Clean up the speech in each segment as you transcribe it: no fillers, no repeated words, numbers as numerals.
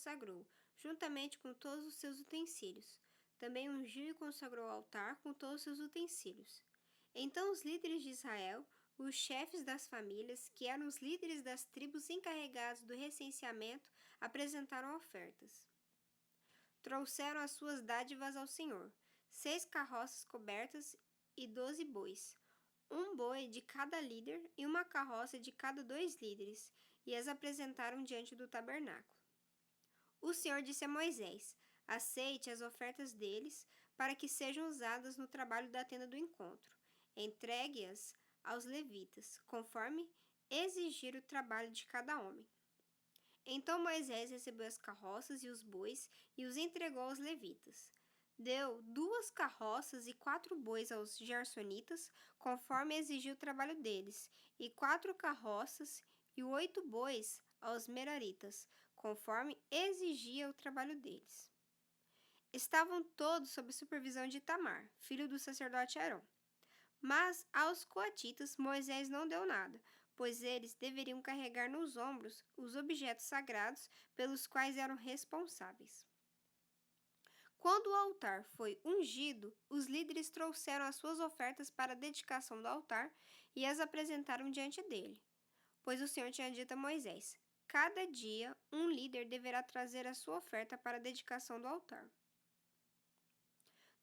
consagrou, juntamente com todos os seus utensílios. Também ungiu e consagrou o altar com todos os seus utensílios. Então os líderes de Israel, os chefes das famílias, que eram os líderes das tribos encarregados do recenseamento, apresentaram ofertas. Trouxeram as suas dádivas ao Senhor: 6 carroças cobertas e 12 bois, um boi de cada líder e uma carroça de cada 2 líderes, e as apresentaram diante do tabernáculo. O Senhor disse a Moisés: aceite as ofertas deles, para que sejam usadas no trabalho da tenda do encontro. Entregue-as aos levitas, conforme exigir o trabalho de cada homem. Então Moisés recebeu as carroças e os bois e os entregou aos levitas. Deu 2 carroças e 4 bois aos gersonitas, conforme exigiu o trabalho deles, e 4 carroças e 8 bois aos meraritas, conforme exigia o trabalho deles. Estavam todos sob supervisão de Itamar, filho do sacerdote Arão. Mas aos coatitas Moisés não deu nada, pois eles deveriam carregar nos ombros os objetos sagrados pelos quais eram responsáveis. Quando o altar foi ungido, os líderes trouxeram as suas ofertas para a dedicação do altar e as apresentaram diante dele. Pois o Senhor tinha dito a Moisés: cada dia um líder deverá trazer a sua oferta para a dedicação do altar.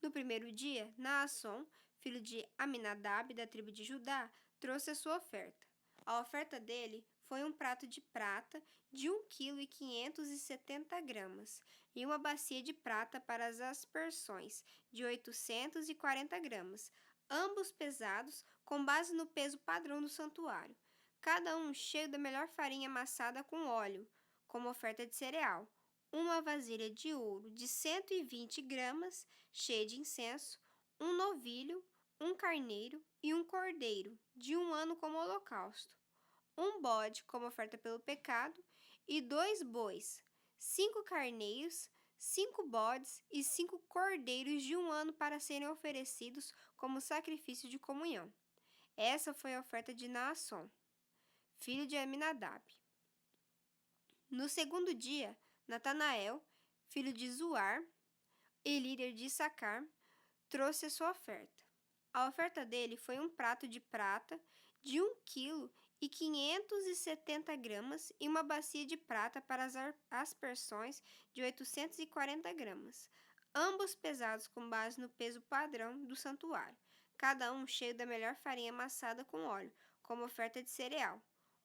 No primeiro dia, Naasson, filho de Aminadab, da tribo de Judá, trouxe a sua oferta. A oferta dele foi um prato de prata de 1,570 kg e uma bacia de prata para as aspersões de 840 gramas, ambos pesados com base no peso padrão do santuário, cada um cheio da melhor farinha amassada com óleo, como oferta de cereal. Uma vasilha de ouro de 120 gramas, cheia de incenso, um novilho, um carneiro e um cordeiro, de 1 ano como holocausto, um bode como oferta pelo pecado e 2 bois, 5 carneiros, 5 bodes e 5 cordeiros de 1 ano para serem oferecidos como sacrifício de comunhão. Essa foi a oferta de Naasson, filho de Aminadab. No segundo dia, Natanael, filho de Zuar e líder de Issacar, trouxe a sua oferta. A oferta dele foi um prato de prata de 1,570 kg e uma bacia de prata para as aspersões de 840 gramas, ambos pesados com base no peso padrão do santuário, cada um cheio da melhor farinha amassada com óleo, como oferta de cereal.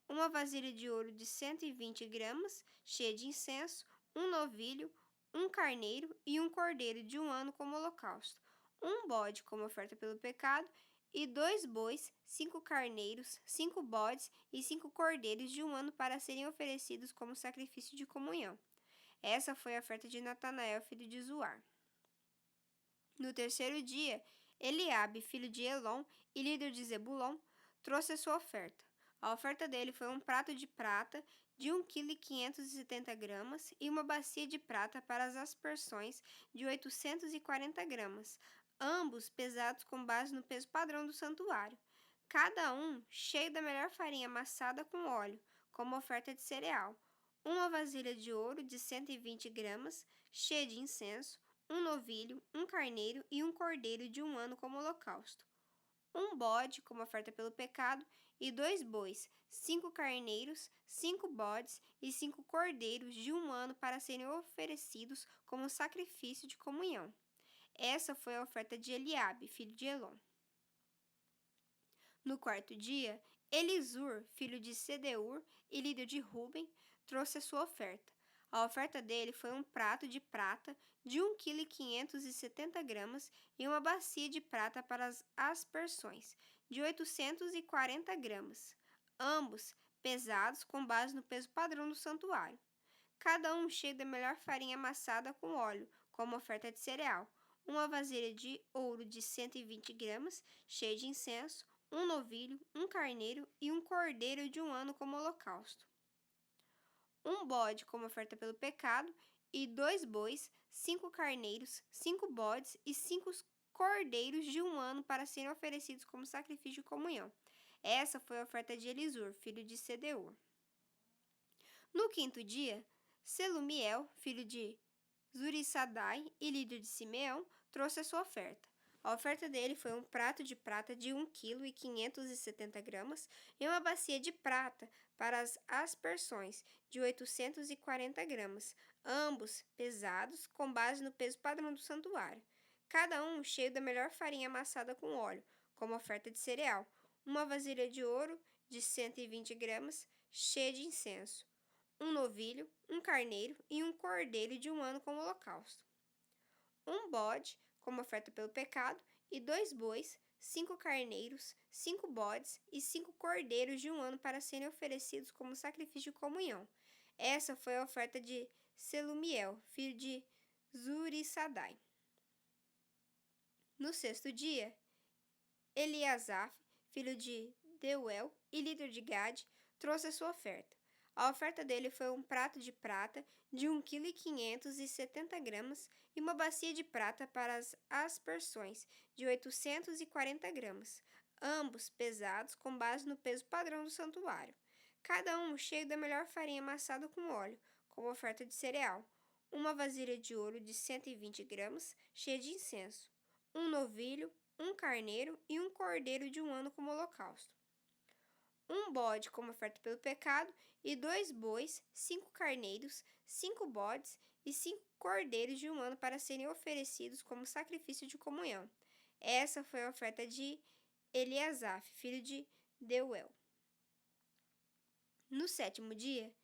Uma vasilha de ouro de 120 gramas, cheia de incenso, um novilho, um carneiro e um cordeiro de 1 ano como holocausto, um bode como oferta pelo pecado e 2 bois, 5 carneiros, 5 bodes e 5 cordeiros de 1 ano para serem oferecidos como sacrifício de comunhão. Essa foi a oferta de Natanael, filho de Zuar. No terceiro dia, Eliabe, filho de Elon e líder de Zebulon, trouxe a sua oferta. A oferta dele foi um prato de prata de 1,570 kg e uma bacia de prata para as aspersões de 840 gramas, ambos pesados com base no peso padrão do santuário, cada um cheio da melhor farinha amassada com óleo, como oferta de cereal. Uma vasilha de ouro de 120 gramas, cheia de incenso, um novilho, um carneiro e um cordeiro de 1 ano como holocausto, um bode como oferta pelo pecado e 2 bois, 5 carneiros, 5 bodes e 5 cordeiros de 1 ano para serem oferecidos como sacrifício de comunhão. Essa foi a oferta de Eliabe, filho de Elon. No quarto dia, Elisur, filho de Sedeur e líder de Ruben, trouxe a sua oferta. A oferta dele foi um prato de prata de 1,570 kg e uma bacia de prata para as aspersões, de 840 gramas, ambos pesados com base no peso padrão do santuário, cada um cheio da melhor farinha amassada com óleo, como oferta de cereal, uma vasilha de ouro de 120 gramas, cheia de incenso, um novilho, um carneiro e um cordeiro de 1 ano como holocausto, um bode como oferta pelo pecado e 2 bois, 5 carneiros, 5 bodes e 5 cordeiros de 1 ano para serem oferecidos como sacrifício de comunhão. Essa foi a oferta de Elisur, filho de Sedeur. No quinto dia, Selumiel, filho de Zurissadai e líder de Simeão, trouxe a sua oferta. A oferta dele foi um prato de prata de 1,570 kg e uma bacia de prata para as aspersões de 840 gramas, ambos pesados com base no peso padrão do santuário. Cada um cheio da melhor farinha amassada com óleo, como oferta de cereal, uma vasilha de ouro de 120 gramas, cheia de incenso, um novilho, um carneiro e um cordeiro de 1 ano como holocausto, um bode como oferta pelo pecado e 2 bois, 5 carneiros, 5 bodes e 5 cordeiros de 1 ano para serem oferecidos como sacrifício de comunhão. Essa foi a oferta de Selumiel, filho de Zurissadai. No 6º dia, Eliasaf, filho de Deuel e líder de Gade, trouxe a sua oferta. A oferta dele foi um prato de prata de 1,570 kg e uma bacia de prata para as aspersões de 840 gramas, ambos pesados com base no peso padrão do santuário. Cada um cheio da melhor farinha amassada com óleo, como oferta de cereal, uma vasilha de ouro de 120 gramas, cheia de incenso, um novilho, um carneiro e um cordeiro de 1 ano como holocausto, um bode como oferta pelo pecado e 2 bois, 5 carneiros, 5 bodes e 5 cordeiros de 1 ano para serem oferecidos como sacrifício de comunhão. Essa foi a oferta de Eliasaf, filho de Deuel. No 7º dia,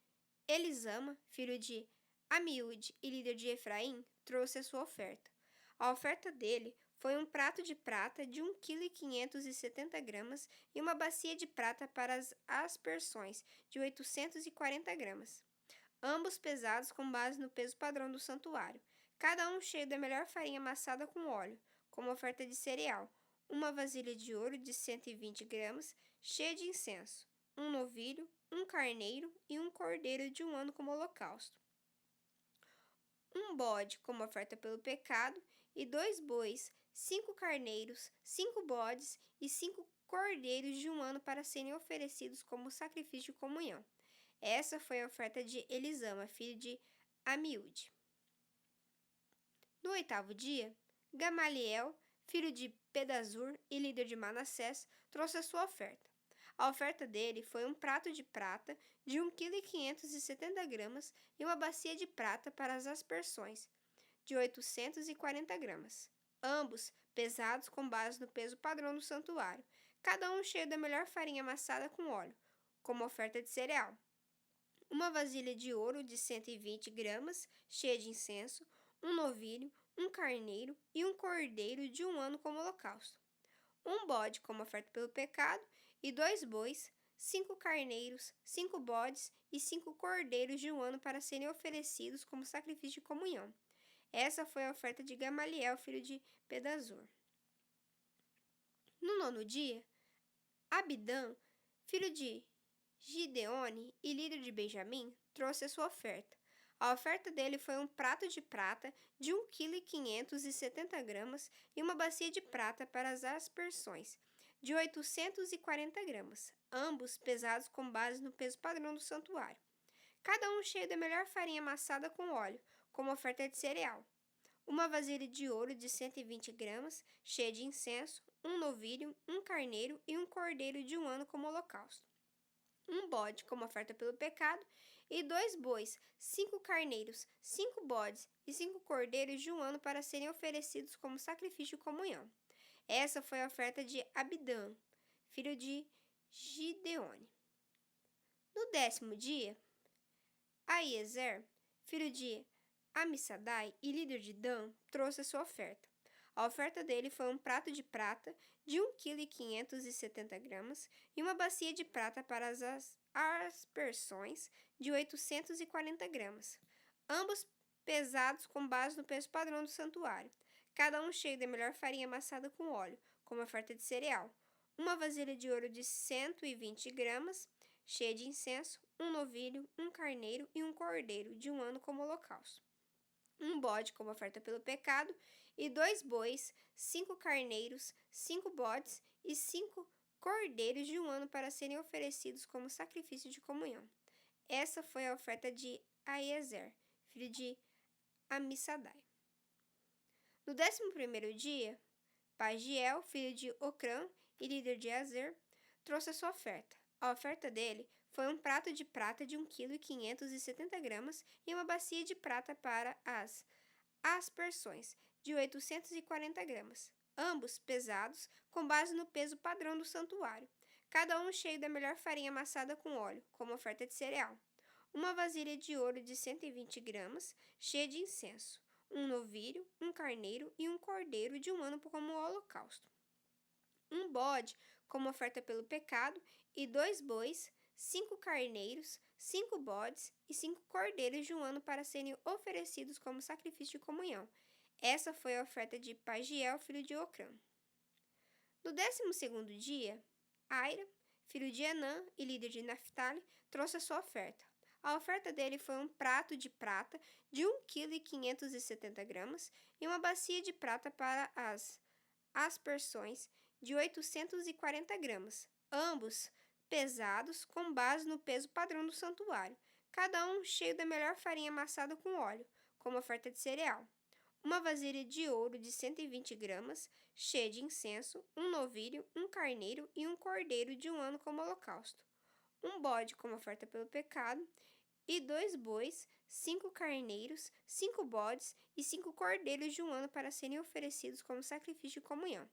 Elisama, filho de Amiúde e líder de Efraim, trouxe a sua oferta. A oferta dele foi um prato de prata de 1,570 kg e uma bacia de prata para as aspersões de 840 gramas, ambos pesados com base no peso padrão do santuário, cada um cheio da melhor farinha amassada com óleo, como oferta de cereal, uma vasilha de ouro de 120 gramas, cheia de incenso, um novilho, um carneiro e um cordeiro de 1 ano como holocausto, um bode como oferta pelo pecado e 2 bois, 5 carneiros, 5 bodes e 5 cordeiros de 1 ano para serem oferecidos como sacrifício de comunhão. Essa foi a oferta de Elisama, filho de Amiúde. No 8º dia, Gamaliel, filho de Pedazur e líder de Manassés, trouxe a sua oferta. A oferta dele foi um prato de prata de 1,570 kg e uma bacia de prata para as aspersões, de 840 gramas, ambos pesados com base no peso padrão do santuário, cada um cheio da melhor farinha amassada com óleo, como oferta de cereal, uma vasilha de ouro de 120 gramas, cheia de incenso, um novilho, um carneiro e um cordeiro de 1 ano como holocausto, um bode como oferta pelo pecado e 2 bois, 5 carneiros, 5 bodes e 5 cordeiros de 1 ano para serem oferecidos como sacrifício de comunhão. Essa foi a oferta de Gamaliel, filho de Pedazur. No 9º dia, Abidã, filho de Gideone e líder de Benjamim, trouxe a sua oferta. A oferta dele foi um prato de prata de 1,570 kg e uma bacia de prata para as aspersões, de 840 gramas, ambos pesados com base no peso padrão do santuário, cada um cheio da melhor farinha amassada com óleo, como oferta de cereal, uma vasilha de ouro de 120 gramas, cheia de incenso, um novilho, um carneiro e um cordeiro de 1 ano como holocausto, um bode como oferta pelo pecado e 2 bois, 5 carneiros, 5 bodes e 5 cordeiros de 1 ano para serem oferecidos como sacrifício de comunhão. Essa foi a oferta de Abidã, filho de Gideone. No 10º dia, Aiezer, filho de Amissadai e líder de Dan, trouxe a sua oferta. A oferta dele foi um prato de prata de 1,570 kg e uma bacia de prata para as aspersões de 840 gramas, ambos pesados com base no peso padrão do santuário, cada um cheio da melhor farinha amassada com óleo, como oferta de cereal, uma vasilha de ouro de 120 gramas, cheia de incenso, um novilho, um carneiro e um cordeiro de 1 ano como holocausto, um bode como oferta pelo pecado e 2 bois, 5 carneiros, 5 bodes e 5 cordeiros de 1 ano para serem oferecidos como sacrifício de comunhão. Essa foi a oferta de Aiezer, filho de Amissadai. No 11º dia, Pagiel, filho de Ocrã e líder de Azer, trouxe a sua oferta. A oferta dele foi um prato de prata de 1,570 kg e uma bacia de prata para as aspersões, de 840 gramas, ambos pesados com base no peso padrão do santuário, cada um cheio da melhor farinha amassada com óleo, como oferta de cereal. Uma vasilha de ouro de 120 gramas, cheia de incenso, um novilho, um carneiro e um cordeiro de um ano como holocausto. Um bode como oferta pelo pecado e 2 bois, 5 carneiros, 5 bodes e 5 cordeiros de um ano para serem oferecidos como sacrifício de comunhão. Essa foi a oferta de Pagiel, filho de Ocrã. No 12º dia, Aira, filho de Enã e líder de Naphtali, trouxe a sua oferta. A oferta dele foi um prato de prata de 1,570 kg e uma bacia de prata para as aspersões de 840 gramas, ambos pesados com base no peso padrão do santuário, cada um cheio da melhor farinha amassada com óleo, como oferta de cereal. Uma vasilha de ouro de 120 gramas, cheia de incenso, um novilho, um carneiro e um cordeiro de um ano como holocausto. Um bode como oferta pelo pecado e 2 bois, 5 carneiros, 5 bodes e 5 cordeiros de um ano para serem oferecidos como sacrifício de comunhão.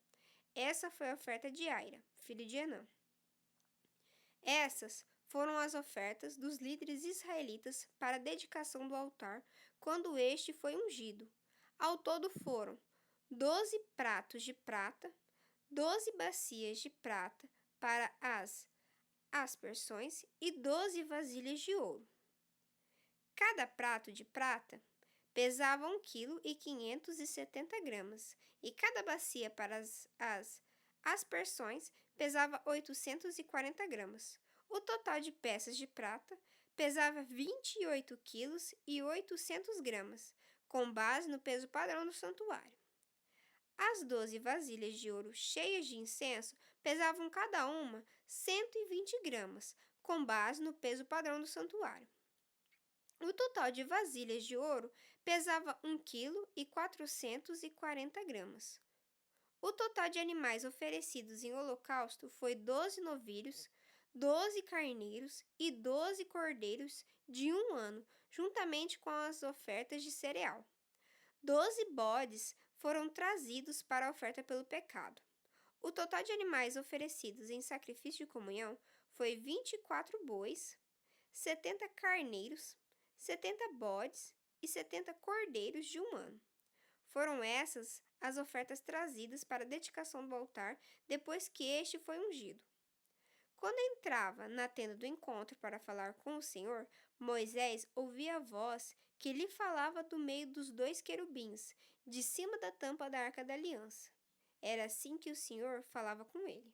Essa foi a oferta de Aira, filho de Enã. Essas foram as ofertas dos líderes israelitas para a dedicação do altar quando este foi ungido. Ao todo foram 12 pratos de prata, 12 bacias de prata para as aspersões e 12 vasilhas de ouro. Cada prato de prata pesava 1,570 kg e cada bacia para as aspersões pesava 840 gramas. O total de peças de prata pesava 28 quilos e 800 gramas, com base no peso padrão do santuário. As 12 vasilhas de ouro cheias de incenso pesavam cada uma 120 gramas, com base no peso padrão do santuário. O total de vasilhas de ouro pesava 1,440 kg. O total de animais oferecidos em holocausto foi 12 novilhos, 12 carneiros e 12 cordeiros de um ano, juntamente com as ofertas de cereal. 12 bodes foram trazidos para a oferta pelo pecado. O total de animais oferecidos em sacrifício de comunhão foi 24 bois, 70 carneiros, 70 bodes e 70 cordeiros de um ano. Foram essas as ofertas trazidas para a dedicação do altar depois que este foi ungido. Quando entrava na tenda do encontro para falar com o Senhor, Moisés ouvia a voz que lhe falava do meio dos 2 querubins, de cima da tampa da Arca da Aliança. Era assim que o Senhor falava com ele.